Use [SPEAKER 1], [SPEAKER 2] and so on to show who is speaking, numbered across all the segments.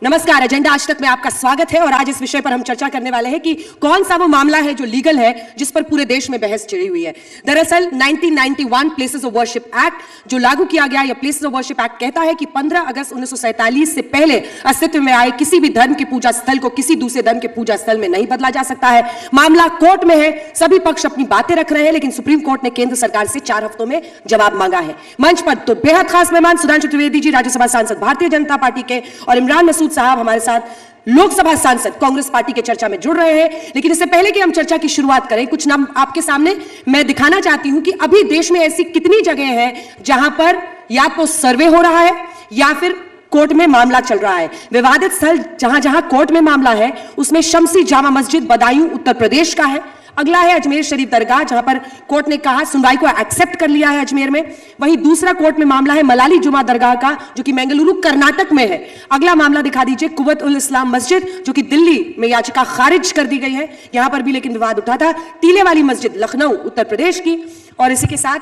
[SPEAKER 1] नमस्कार, एजेंडा आज तक में आपका स्वागत है और आज इस विषय पर हम चर्चा करने वाले हैं कि कौन सा वो मामला है जो लीगल है जिस पर पूरे देश में बहस छिड़ी हुई है। दरअसल 1991 प्लेसेस ऑफ वर्शिप एक्ट जो लागू किया गया, या प्लेसेस ऑफ वर्शिप एक्ट कहता है कि 15 अगस्त 1947 से पहले अस्तित्व में आए किसी भी धर्म के पूजा स्थल को किसी दूसरे धर्म के पूजा स्थल में नहीं बदला जा सकता है। मामला कोर्ट में है, सभी पक्ष अपनी बातें रख रहे हैं, लेकिन सुप्रीम कोर्ट ने केंद्र सरकार से 4 हफ्तों में जवाब मांगा है। मंच पर तो बेहद खास मेहमान सुधांशु त्रिवेदी जी, राज्यसभा सांसद भारतीय जनता पार्टी के, और इमरान मसूद साहब हमारे साथ लोकसभा सांसद कांग्रेस पार्टी के चर्चा में जुड़ रहे हैं। लेकिन इससे पहले कि हम चर्चा की शुरुआत करें, कुछ नाम आपके सामने मैं दिखाना चाहती हूं कि अभी देश में ऐसी कितनी जगह हैं जहां पर या तो सर्वे हो रहा है या फिर कोर्ट में मामला चल रहा है। विवादित स्थल जहां जहां कोर्ट में मामला है उसमें शमसी जामा मस्जिद बदायूं उत्तर प्रदेश का है। अगला है अजमेर शरीफ दरगाह, जहां पर कोर्ट ने कहा सुनवाई को एक्सेप्ट कर लिया है अजमेर में। वहीं दूसरा कोर्ट में मामला है मलाली जुमा दरगाह का, जो कि बेंगलुरु कर्नाटक में है। अगला मामला दिखा दीजिए कुव्वत उल इस्लाम मस्जिद, जो कि दिल्ली में याचिका खारिज कर दी गई है, यहां पर भी लेकिन विवाद उठा था। टीले वाली मस्जिद लखनऊ उत्तर प्रदेश की, और इसी के साथ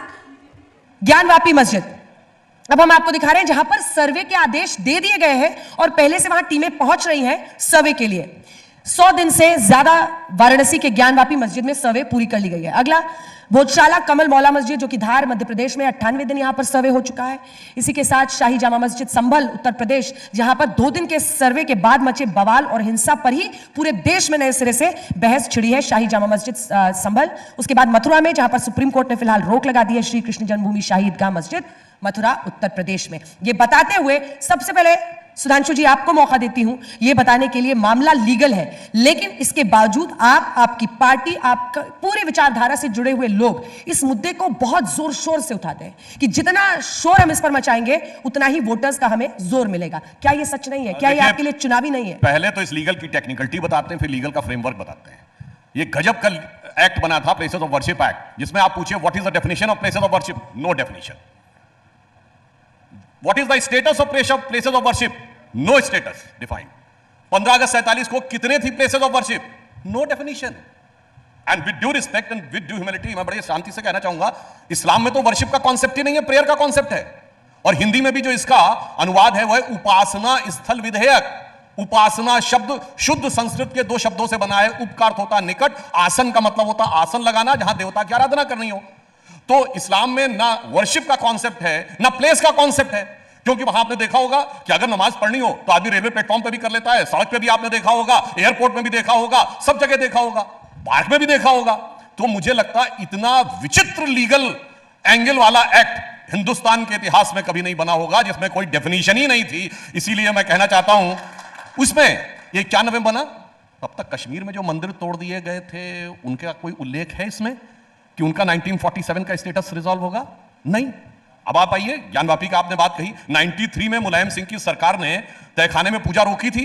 [SPEAKER 1] ज्ञानवापी मस्जिद अब हम आपको दिखा रहे हैं जहां पर सर्वे के आदेश दे दिए गए हैं और पहले से वहां टीमें पहुंच रही हैं सर्वे के लिए। 100 दिन से ज्यादा वाराणसी के ज्ञानवापी मस्जिद में सर्वे पूरी कर ली गई है। अगला भोजशाला कमल मौला मस्जिद, जो कि धार मध्य प्रदेश में 98 दिन यहां पर सर्वे हो चुका है। इसी के साथ शाही जामा मस्जिद संभल उत्तर प्रदेश, जहां पर 2 दिन के सर्वे के बाद मचे बवाल और हिंसा पर ही पूरे देश में नए सिरे से बहस छिड़ी है। शाही जामा मस्जिद संभल, उसके बाद मथुरा में, जहां पर सुप्रीम कोर्ट ने फिलहाल रोक लगा दी है, श्री कृष्ण जन्मभूमि शाही ईदगाह मस्जिद मथुरा उत्तर प्रदेश में। यह बताते हुए सबसे पहले सुधांशु जी आपको मौका देती हूं यह बताने के लिए मामला लीगल है, लेकिन इसके बावजूद आप, आपकी पार्टी, आपका पूरी विचारधारा से जुड़े हुए लोग इस मुद्दे को बहुत जोर शोर से उठाते हैं कि जितना शोर हम इस पर मचाएंगे उतना ही वोटर्स का हमें जोर मिलेगा। क्या यह सच नहीं है? क्या यह आपके लिए चुनावी नहीं है?
[SPEAKER 2] पहले तो इस लीगल की टेक्निकलिटी बताते हैं, फिर लीगल का फ्रेमवर्क बताते हैं। ये गजब का एक्ट बना था, प्लेसेस ऑफ वर्शिप एक्ट, जिसमें आप पूछिए what is the definition of places of worship? No definition. What is the status of places of worship? No status defined. 15 अगस्त 47 को कितने थी places of worship? No definition. And with due respect and with due humility, मैं बड़े शांति से कहना चाहूंगा, इस्लाम में तो वर्शिप का कॉन्सेप्ट ही नहीं है, प्रेयर का कॉन्सेप्ट है। और हिंदी में भी जो इसका अनुवाद है वह है उपासना स्थल विधेयक। उपासना शब्द शुद्ध संस्कृत के 2 शब्दों से बना है। उप का अर्थ होता है निकट, आसन का मतलब होता है आसन लगाना जहां देवता की आराधना करनी हो। तो इस्लाम में ना वर्शिप का कॉन्सेप्ट है ना प्लेस का कॉन्सेप्ट है, क्योंकि वहां आपने देखा होगा कि अगर नमाज पढ़नी हो तो आदमी रेलवे प्लेटफॉर्म पे भी कर लेता है, सड़क पे भी आपने देखा होगा, एयरपोर्ट में भी देखा होगा, सब जगह देखा होगा, पार्क में भी देखा होगा। तो मुझे लगता है इतना विचित्र लीगल एंगल वाला एक्ट हिंदुस्तान के इतिहास में कभी नहीं बना होगा, जिसमें कोई डेफिनेशन ही नहीं थी। इसीलिए मैं कहना चाहता हूं उसमें ये 91 बना, तब तक कश्मीर में जो मंदिर तोड़ दिए गए थे उनका कोई उल्लेख है इसमें कि उनका 1947 का स्टेटस रिजॉल्व होगा? नहीं। अब आप आइए, ज्ञानवापी का आपने बात कही, 93 में मुलायम सिंह की सरकार ने तहखाने में पूजा रोकी थी,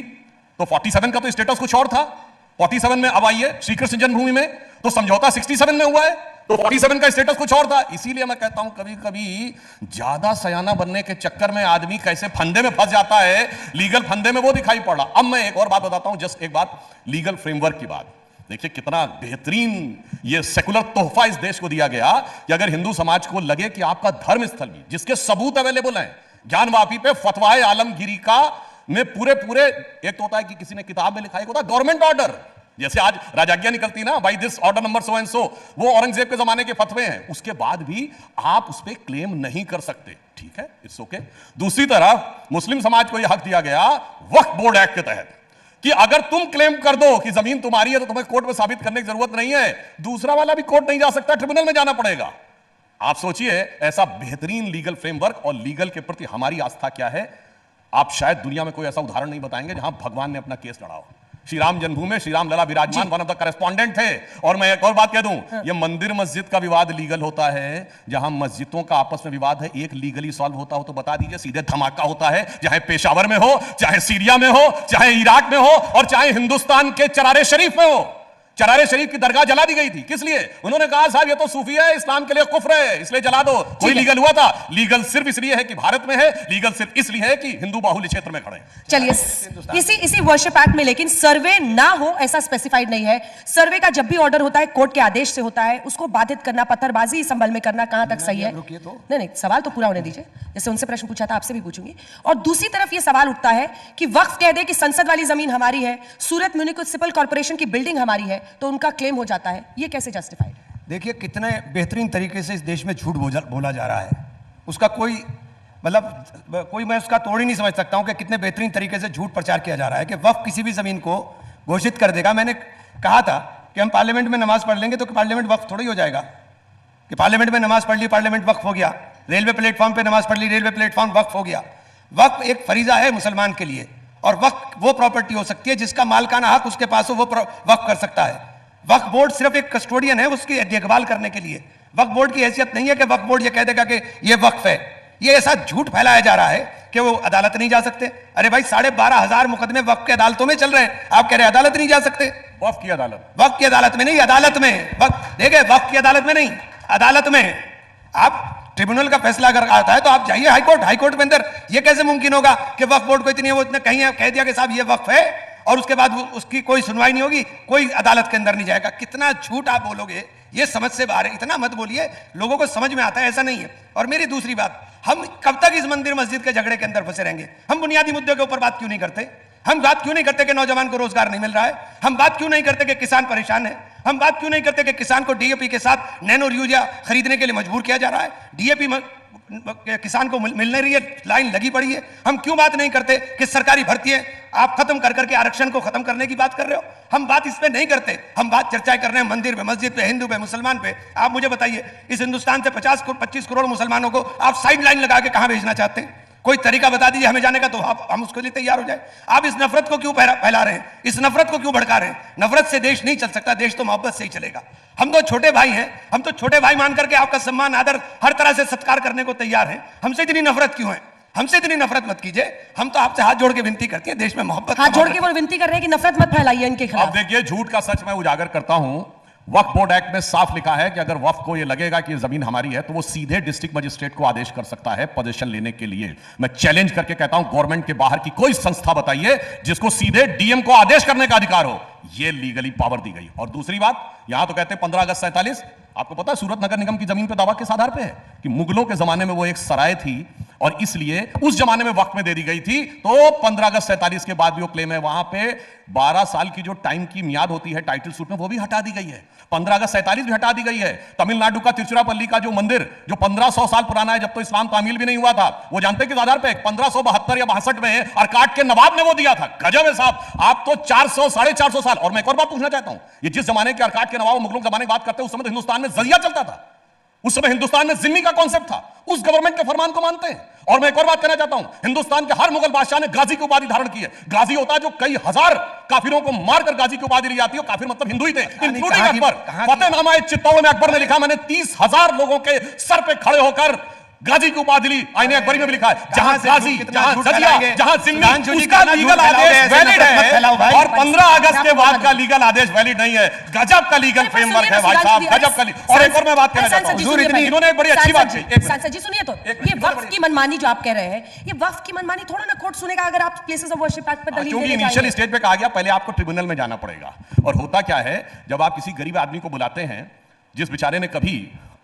[SPEAKER 2] तो 47 का तो स्टेटस कुछ और था। 47 में अब आइए श्री कृष्ण जन्मभूमि में, तो समझौता 67 में हुआ है, तो 47 का स्टेटस कुछ और था। इसीलिए मैं कहता हूं कभी कभी ज्यादा सयाना बनने के चक्कर में आदमी कैसे फंदे में फंस जाता है, लीगल फंदे में वो दिखाई पड़ रहा। अब मैं एक और बात बताता हूं, जस्ट एक बात, लीगल फ्रेमवर्क की बात। देखिए कितना बेहतरीन ये सेकुलर तोहफा इस देश को दिया गया कि अगर हिंदू समाज को लगे कि आपका धर्म स्थल भी, जिसके सबूत अवेलेबल हैं, ज्ञानवापी पे फतवाए आलमगीरी का में पूरे एक तो होता है कि किसी ने किताब में लिखा है, होता है गवर्नमेंट ऑर्डर, जैसे आज राजाज्ञा निकलती ना, by this order number so and so, वो औरंगजेब के जमाने के फतवे हैं, उसके बाद भी आप उस पर क्लेम नहीं कर सकते। ठीक है, इट्स ओके। दूसरी तरफ मुस्लिम समाज को यह हक दिया गया वक्फ बोर्ड एक्ट के तहत कि अगर तुम क्लेम कर दो कि जमीन तुम्हारी है तो तुम्हें कोर्ट में साबित करने की जरूरत नहीं है, दूसरा वाला भी कोर्ट नहीं जा सकता, ट्रिब्यूनल में जाना पड़ेगा। आप सोचिए ऐसा बेहतरीन लीगल फ्रेमवर्क, और लीगल के प्रति हमारी आस्था क्या है। आप शायद दुनिया में कोई ऐसा उदाहरण नहीं बताएंगे जहां भगवान ने अपना केस लड़ा हो। श्री राम जन्मभूमि में श्री राम लला विराजमान, वन ऑफ द करेस्पॉन्डेंट थे। और मैं एक और बात कह दूं, ये मंदिर मस्जिद का विवाद लीगल होता है, जहां मस्जिदों का आपस में विवाद है, एक लीगली सॉल्व होता हो तो बता दीजिए। सीधे धमाका होता है, चाहे पेशावर में हो, चाहे सीरिया में हो, चाहे इराक में हो, और चाहे हिंदुस्तान के चरारे शरीफ में हो। चरारे शरीफ की दरगाह जला दी गई थी। किस लिए? उन्होंने कहा साहब ये तो सूफी है, इस्लाम के लिए कुफ्र है, इसलिए जला दो। कोई लीगल हुआ था? लीगल सिर्फ इसलिए है कि भारत में है, लीगल सिर्फ इसलिए है कि हिंदू बाहुल्य क्षेत्र में खड़े हैं।
[SPEAKER 1] चलिए इसी वर्शिप एक्ट में लेकिन सर्वे ना हो ऐसा स्पेसिफाइड नहीं है। सर्वे का जब भी ऑर्डर होता है कोर्ट के आदेश से होता है, उसको बाधित करना, पत्थरबाजी संभल में करना कहां तक सही है? नहीं, सवाल तो पूरा होने दीजिए। जैसे उनसे प्रश्न पूछा था आपसे भी पूछूंगी। और दूसरी तरफ यह सवाल उठता है कि वक्फ कह दे कि संसद वाली जमीन हमारी है, सूरत म्युनिसिपल कॉर्पोरेशन की बिल्डिंग हमारी है, तो उनका क्लेम हो जाता है। ये कैसे जस्टिफाइड है?
[SPEAKER 3] देखिए कितने बेहतरीन तरीके से इस देश में झूठ बोला जा रहा है, उसका कोई मतलब कोई मैं उसका तोड़ ही नहीं समझ सकता हूं कि कितने बेहतरीन तरीके से झूठ प्रचार किया जा रहा है कि वक्फ किसी भी जमीन को घोषित कर देगा। मैंने कहा था कि हम पार्लियामेंट में नमाज पढ़ लेंगे तो पार्लियामेंट वक्फ थोड़ी हो जाएगा कि पार्लियामेंट में नमाज पढ़ ली पार्लियामेंट वक्फ हो गया, रेलवे प्लेटफॉर्म पे नमाज पढ़ ली रेलवे प्लेटफॉर्म वक्फ हो गया। वक्फ एक फरीजा है मुसलमान के लिए, और वक्फ वो प्रॉपर्टी हो सकती है जिसका मालकाना हक उसके पास हो, वो वक्फ कर सकता है। वक्फ बोर्ड सिर्फ एक कस्टोडियन है उसकी देखभाल करने के लिए। वक्फ बोर्ड की हैसियत नहीं है कि वक्फ बोर्ड ये कह देगा कि ये वक्फ है। ये ऐसा झूठ फैलाया जा रहा है कि वो अदालत नहीं जा सकते। अरे भाई 12,500 मुकदमे वक्फ के अदालतों में चल रहे हैं, आप कह रहे हैं अदालत नहीं जा सकते?
[SPEAKER 2] वक्फ की अदालत,
[SPEAKER 3] वक्फ की अदालत में नहीं, अदालत में देखिए वक्फ की अदालत में नहीं, अदालत में। आप ट्रिब्यूनल का फैसला अगर आता है तो आप जाइए हाईकोर्ट में अंदर। ये कैसे मुमकिन होगा कि वक्फ बोर्ड को इतनी वो इतने कहीं कह दिया कि साहब ये वक्फ है और उसके बाद उसकी कोई सुनवाई नहीं होगी, कोई अदालत के अंदर नहीं जाएगा? कितना झूठ आप बोलोगे, ये समझ से बाहर है। इतना मत बोलिए, लोगों को समझ में आता है, ऐसा नहीं है। और मेरी दूसरी बात, हम कब तक इस मंदिर मस्जिद के झगड़े के अंदर फंसे रहेंगे? हम बुनियादी मुद्दों के ऊपर बात क्यों नहीं करते? हम बात क्यों नहीं करते कि नौजवान को रोजगार नहीं मिल रहा है? हम बात क्यों नहीं करते कि किसान परेशान है? हम बात क्यों नहीं करते कि किसान को डीएपी के साथ नैनो यूरिया खरीदने के लिए मजबूर किया जा रहा है? डीएपी किसान को मिल नहीं रही है, लाइन लगी पड़ी है। हम क्यों बात नहीं करते कि सरकारी भर्ती है आप खत्म कर करके आरक्षण को खत्म करने की बात कर रहे हो? हम बात इस पे नहीं करते, हम बात चर्चाएं कर रहे हैं मंदिर पे, मस्जिद पे, हिंदू पे, मुसलमान पे। आप मुझे बताइए, इस हिंदुस्तान से 25 करोड़ मुसलमानों को आप साइड लाइन लगा के कहां भेजना चाहते हैं? कोई तरीका बता दीजिए हमें जाने का, तो हम उसके लिए तैयार हो जाए। आप इस नफरत को क्यों फैला रहे हैं? इस नफरत को क्यों भड़का रहे हैं? नफरत से देश नहीं चल सकता, देश तो मोहब्बत से ही चलेगा। हम तो छोटे भाई हैं, हम तो छोटे भाई मान करके आपका सम्मान आदर हर तरह से सत्कार करने को तैयार हैं। हमसे इतनी नफरत क्यों है? हमसे इतनी नफरत मत कीजिए। हम तो आपसे हाथ जोड़ के विनती करते हैं, देश में मोहब्बत
[SPEAKER 1] हाथ जोड़ के वो विनती कर रहे हैं कि नफरत मत फैलाइए इनके खिलाफ।
[SPEAKER 2] अब देखिए झूठ का सच मैं उजागर करता हूं। वक्फ बोर्ड एक्ट में साफ लिखा है कि अगर वक्फ को यह लगेगा कि जमीन हमारी है तो वो सीधे डिस्ट्रिक्ट मजिस्ट्रेट को आदेश कर सकता है पोजीशन लेने के लिए। मैं चैलेंज करके कहता हूं, गवर्नमेंट के बाहर की कोई संस्था बताइए जिसको सीधे डीएम को आदेश करने का अधिकार हो। यह लीगली पावर दी गई। और दूसरी बात, यहां तो कहते हैं 15 अगस्त 47, आपको पता है सूरत नगर निगम की जमीन पे दावा किस आधार पे है? कि मुगलों के जमाने में वो एक सराय थी और इसलिए उस जमाने में वक्त में दे दी गई थी। तो 15 अगस्त 47 के बाद भी वो क्लेम है, वहां पे 12 साल की जो टाइम की मियाद होती है टाइटल सूट में, वो भी हटा दी गई है। 15 अगस्त 47 भी हटा दी गई है। तमिलनाडु का तिरुचिरापल्ली का जो मंदिर जो 1500 साल पुराना है, जब तो इस्लाम तामील भी नहीं हुआ था, वो जानते हैं किस आधार पे? 1572 या 62 में अरकाट के नवाब ने वो दिया था। गजब है साहब, आप तो 400 साढ़े 400 साल। और मैं एक और बात पूछना चाहता हूं, ये जिस जमाने के अरकाट के नवाब मुगलों के जमाने की बात करते हैं, उस समय हिंदुस्तान में जरिया चलता था, उस समय हिंदुस्तान में जिम्मी का कॉन्सेप्ट था, उस गवर्नमेंट के फरमान को मानते हैं। और मैं एक और बात कहना चाहता हूं, हिंदुस्तान के हर मुगल बादशाह ने गाजी की उपाधि धारण की है। गाजी होता है जो कई हजार काफिरों को मारकर गाजी की उपाधि ली जाती है। काफिर मतलब हिंदू ही थे, इंक्लूडिंग अकबर। फतेहनामा चित्तौड़ में अकबर ने लिखा, मैंने 30,000 लोगों के सर पे खड़े होकर गाजी की उपाधि ली। आईने अकबरी में भी लिखा है, जहां गाजी, जहां जजिया, जहां जिम्मी, उसका लीगल आदेश वैलिड है और 15 अगस्त के बाद का लीगल आदेश वैलिड नहीं है। गजब का लीगल फ्रेमवर्क है भाई साहब, गजब का। और एक और मैं बात कहना चाहता हूं, इन्होंने एक बड़ी अच्छी बात कही।
[SPEAKER 1] सांसद जी सुनिए, तो ये वक्फ की मनमानी जो आप कह रहे हैं, ये वक्फ की मनमानी थोड़ा ना कोर्ट सुनेगा अगर आप प्लेसेस ऑफ वर्शिप एक्ट पर दलील
[SPEAKER 2] क्योंकि इनिशियल स्टेज पे कहा गया पहले आपको ट्रिब्यूनल में जाना पड़ेगा। और होता क्या है, जब आप किसी गरीब आदमी को बुलाते हैं, जिस बेचारे ने कभी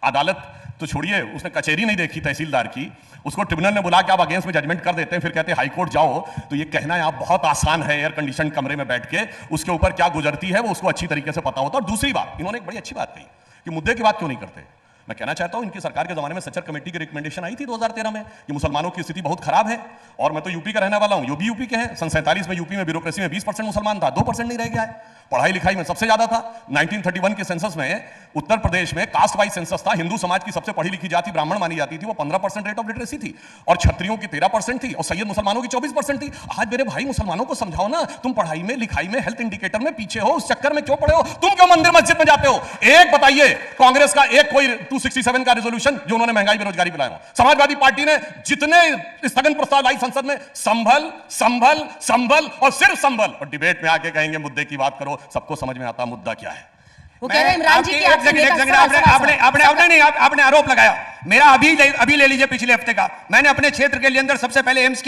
[SPEAKER 2] अदालत तो छोड़िए, उसने कचहरी नहीं देखी तहसीलदार की, उसको ट्रिब्यूनल ने बुला के आप अगेंस्ट में जजमेंट कर देते हैं, फिर कहते हैं हाई कोर्ट जाओ, तो ये कहना आप बहुत आसान है। एयर कंडीशन कमरे में बैठ के उसके ऊपर क्या गुजरती है वो उसको अच्छी तरीके से पता होता। और दूसरी बात, इन्होंने एक बड़ी अच्छी बात कही कि मुद्दे की बात क्यों नहीं करते। मैं कहना चाहता हूं, इनकी सरकार के जमाने में सचर कमेटी की रिकमेंडेशन आई थी 2013 में कि मुसलमानों की स्थिति बहुत खराब है। और मैं तो यूपी का रहने वाला हूं, ये भी यूपी के हैं। सन 47 में यूपी में ब्यूरोक्रेसी में 20% मुसलमान था, 2% नहीं रह गया है। पढ़ाई लिखाई में सबसे ज्यादा था। 1931 के सेंसस में उत्तर प्रदेश में कास्ट वाइज सेंसस था, हिंदू समाज की सबसे पढ़ी लिखी जाति ब्राह्मण मानी जाती थी, वो 15% रेट ऑफ लिटरेसी थी। और क्षत्रियों की 13% थी और सैयद मुसलमानों की 24% थी। आज मेरे भाई मुसलमानों को समझाओ ना, तुम पढ़ाई में लिखाई में हेल्थ इंडिकेटर में पीछे हो, उस चक्कर में क्यों पड़े हो? तुम क्यों मंदिर मस्जिद में जाते हो? एक बताइए, कांग्रेस का एक कोई 267 का रेजोल्यूशन जो उन्होंने महंगाई बेरोजगारी पे लाया। समाजवादी पार्टी ने जितने स्थगन प्रस्ताव लाई संसद में, संभल संभल संभल और सिर्फ संभल, और डिबेट में आके कहेंगे मुद्दे की बात करो, सबको समझ में आता मुद्दा क्या है।
[SPEAKER 1] वो कह रहे हैं इमरान जी की
[SPEAKER 3] आपने आरोप लगाया, मेरा अभी ले लीजिए पिछले हफ्ते का, मैंने अपने क्षेत्र के लिए अंदर सबसे पहले एम्स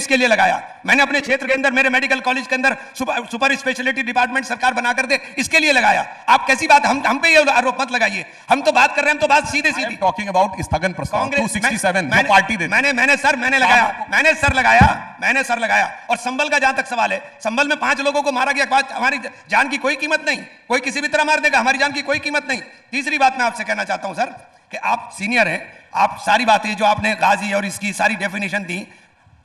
[SPEAKER 3] के लिए लगाया, मैंने अपने क्षेत्र के अंदर मेरे मेडिकल कॉलेज के अंदर सुपर स्पेशलिटी डिपार्टमेंट सरकार बना कर दे, इसके लिए लगाया। आप कैसी बात, हम पे ये आरोप मत लगाइए, हम तो बात कर रहे हैं, हम तो बात सीधे सीधी
[SPEAKER 2] टॉकिंग अबाउट स्थगन प्रस्ताव 267 जो पार्टी दे,
[SPEAKER 3] मैंने सर लगाया। और संभल का जहां तक सवाल है, संभल में 5 लोगों को मारा गया, हमारी जान की कोई कीमत नहीं, कोई किसी भी तरह मार देगा, हमारी जान की कोई कीमत नहीं। तीसरी बात मैं आपसे कहना चाहता हूं सर कि आप सीनियर हैं, आप सारी बातें जो आपने गाजी और इसकी सारी डेफिनेशन दी,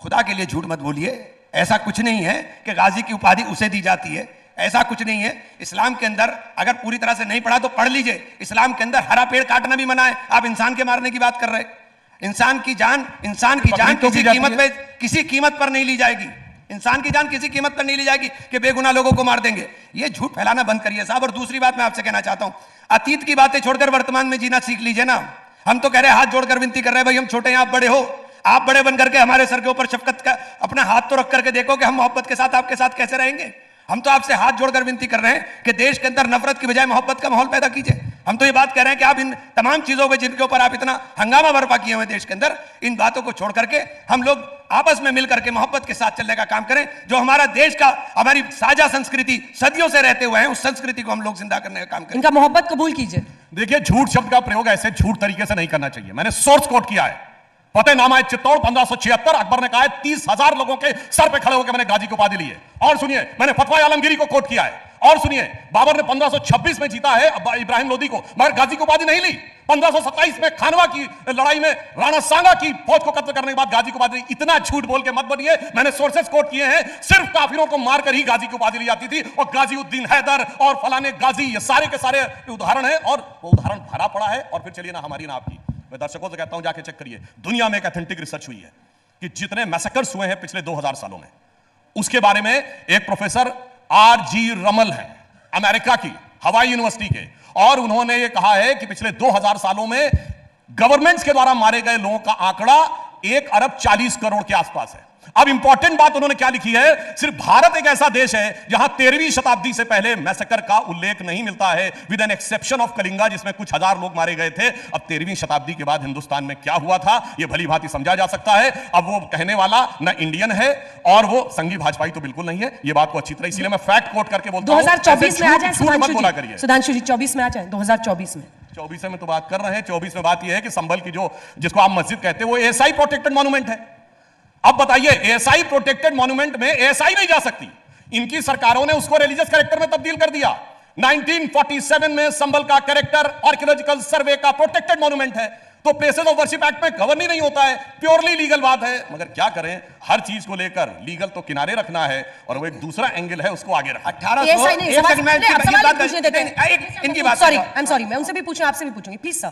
[SPEAKER 3] खुदा के लिए झूठ मत बोलिए, ऐसा कुछ नहीं है कि गाजी की उपाधि उसे दी जाती है, ऐसा कुछ नहीं है। इस्लाम के अंदर अगर पूरी तरह से नहीं पढ़ा तो पढ़ लीजिए, इस्लाम के अंदर हरा पेड़ काटना भी मना है। आप इंसान के मारने की बात कर रहे हैं, इंसान की जान किसी कीमत पर नहीं ली जाएगी, इंसान की जान किसी कीमत पर नहीं ली जाएगी कि बेगुनाह लोगों को मार देंगे। ये झूठ फैलाना बंद करिए साहब। और दूसरी बात मैं आपसे कहना चाहता हूं, अतीत की बातें छोड़कर वर्तमान में जीना सीख लीजिए ना। हम तो कह रहे हैं, हाथ जोड़कर विनती कर रहे हैं, भाई हम छोटे हैं, आप बड़े हो, आप बड़े बन करके हमारे सर के ऊपर शफकत का अपना हाथ तो रख करके देखो कि हम मोहब्बत के साथ आपके साथ कैसे रहेंगे। हम तो आपसे हाथ जोड़कर विनती कर रहे हैं कि देश के अंदर नफरत की बजाय मोहब्बत का माहौल पैदा कीजिए। हम तो ये बात कह रहे हैं कि आप इन तमाम चीजों पे जिनके ऊपर आप इतना हंगामा बर्पा किए हुए देश के अंदर, इन बातों को छोड़ करके हम लोग आपस में मिलकर के मोहब्बत के साथ चलने का काम करें। जो हमारा देश का, हमारी साझा संस्कृति सदियों से रहते हुए हैं, उस संस्कृति को हम लोग जिंदा करने का काम करें।
[SPEAKER 1] इनका मोहब्बत कबूल कीजिए।
[SPEAKER 2] देखिए, झूठ शब्द का प्रयोग ऐसे झूठ तरीके से नहीं करना चाहिए। मैंने सोर्स कोट किया है, फतेहनामा चित्तौड़ 1576, अकबर ने कहा है 30,000 लोगों के सर पे खड़े होकर मैंने गाजी की उपाधि ली है। और सुनिए, मैंने फतवा आलमगीरी को कोट किया है। और सुनिए, बाबर ने 1526 में जीता है इब्राहिम लोदी को, मगर गाजी की उपाधि नहीं ली। 1527 में खानवा की लड़ाई में राणा सांगा की फौज को कत्ल करने के बाद गाजी की उपाधि। इतना झूठ बोल के मत बनिए, मैंने सोर्सेस कोट किए हैं, सिर्फ काफिरों को मारकर ही गाजी की उपाधि ली जाती थी। और गाजीउद्दीन हैदर और फलाने गाजी, ये सारे के सारे उदाहरण है, और वो उदाहरण भरा पड़ा है। और फिर चलिए ना हमारी ना आपकी, मैं दर्शकों से कहता हूं जाके चेक करिए, दुनिया में एक ऑथेंटिक रिसर्च हुई है कि जितने मैसेकर्स हुए हैं पिछले 2000 सालों में, उसके बारे में एक प्रोफेसर R.G. रमल है, अमेरिका की हवाई यूनिवर्सिटी के, और उन्होंने ये कहा है कि पिछले 2000 सालों में गवर्नमेंट्स के द्वारा मारे गए लोगों का आंकड़ा 1 अरब 40 करोड़ के आसपास है। अब इंपॉर्टेंट बात उन्होंने क्या लिखी है, सिर्फ भारत एक ऐसा देश है जहां 13वीं शताब्दी से पहले मैसेकर का उल्लेख नहीं मिलता है, with an exception of Kalinga, जिसमें कुछ हजार लोग मारे गए थे। अब 13वीं शताब्दी के बाद हिंदुस्तान में क्या हुआ था यह भली भांति समझा जा सकता है। अब वो कहने वाला ना इंडियन है और वो संघी भाजपाई तो बिल्कुल नहीं है, ये बात को अच्छी तरह, इसीलिए मैं फैक्ट कोट करके बोलता हूं।
[SPEAKER 1] 2024 में आ जाए
[SPEAKER 2] मत बोला करिए
[SPEAKER 1] सुधांशु जी, 24 में आ जाए, 2024 में।
[SPEAKER 2] 24 में तो बात कर रहे हैं। 24 में बात यह है कि संभल की जिसको आप मस्जिद कहते हैं, वो एएसआई प्रोटेक्टेड मॉन्यूमेंट है। अब बताइए, एएसआई प्रोटेक्टेड मॉन्यूमेंट में एएसआई नहीं जा सकती, इनकी सरकारों ने उसको रिलीजियस कैरेक्टर में तब्दील कर दिया। 1947 में संभल का कैरेक्टर आर्कियोलॉजिकल सर्वे का प्रोटेक्टेड मॉन्यूमेंट है, तो प्लेसेस ऑफ वर्शिप एक्ट में गवर्न ही नहीं होता है, प्योरली लीगल बात है। मगर क्या करें, हर चीज को लेकर लीगल तो किनारे रखना है और वो एक दूसरा एंगल है, उसको आगे रखना।
[SPEAKER 3] 1800
[SPEAKER 1] इनकी बात, सॉरी आई एम सॉरी, मैं उनसे भी पूछूं, आपसे भी पूछूंगी प्लीज सर।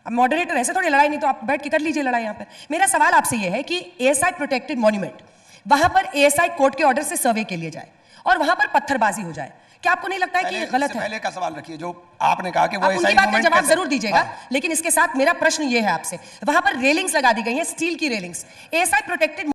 [SPEAKER 1] अब मॉडरेटर ऐसे थोड़ी लड़ाई, नहीं तो आप बैठ के कर लीजिए लड़ाई यहाँ पे। मेरा सवाल आपसे ये है कि एएसआई प्रोटेक्टेड मॉन्यूमेंट, वहां पर एएसआई कोर्ट के ऑर्डर से सर्वे के लिए जाए और वहां पर पत्थरबाजी हो जाए, क्या आपको नहीं लगता है कि ये गलत है?
[SPEAKER 3] पहले का सवाल रखिए, जो आपने कहा कि वो
[SPEAKER 1] उनकी बात का जवाब जरूर दीजिएगा, लेकिन इसके साथ मेरा प्रश्न ये है आपसे, वहां पर रेलिंग्स लगा दी गई हैं, स्टील की रेलिंग्स, एएसआई प्रोटेक्टेड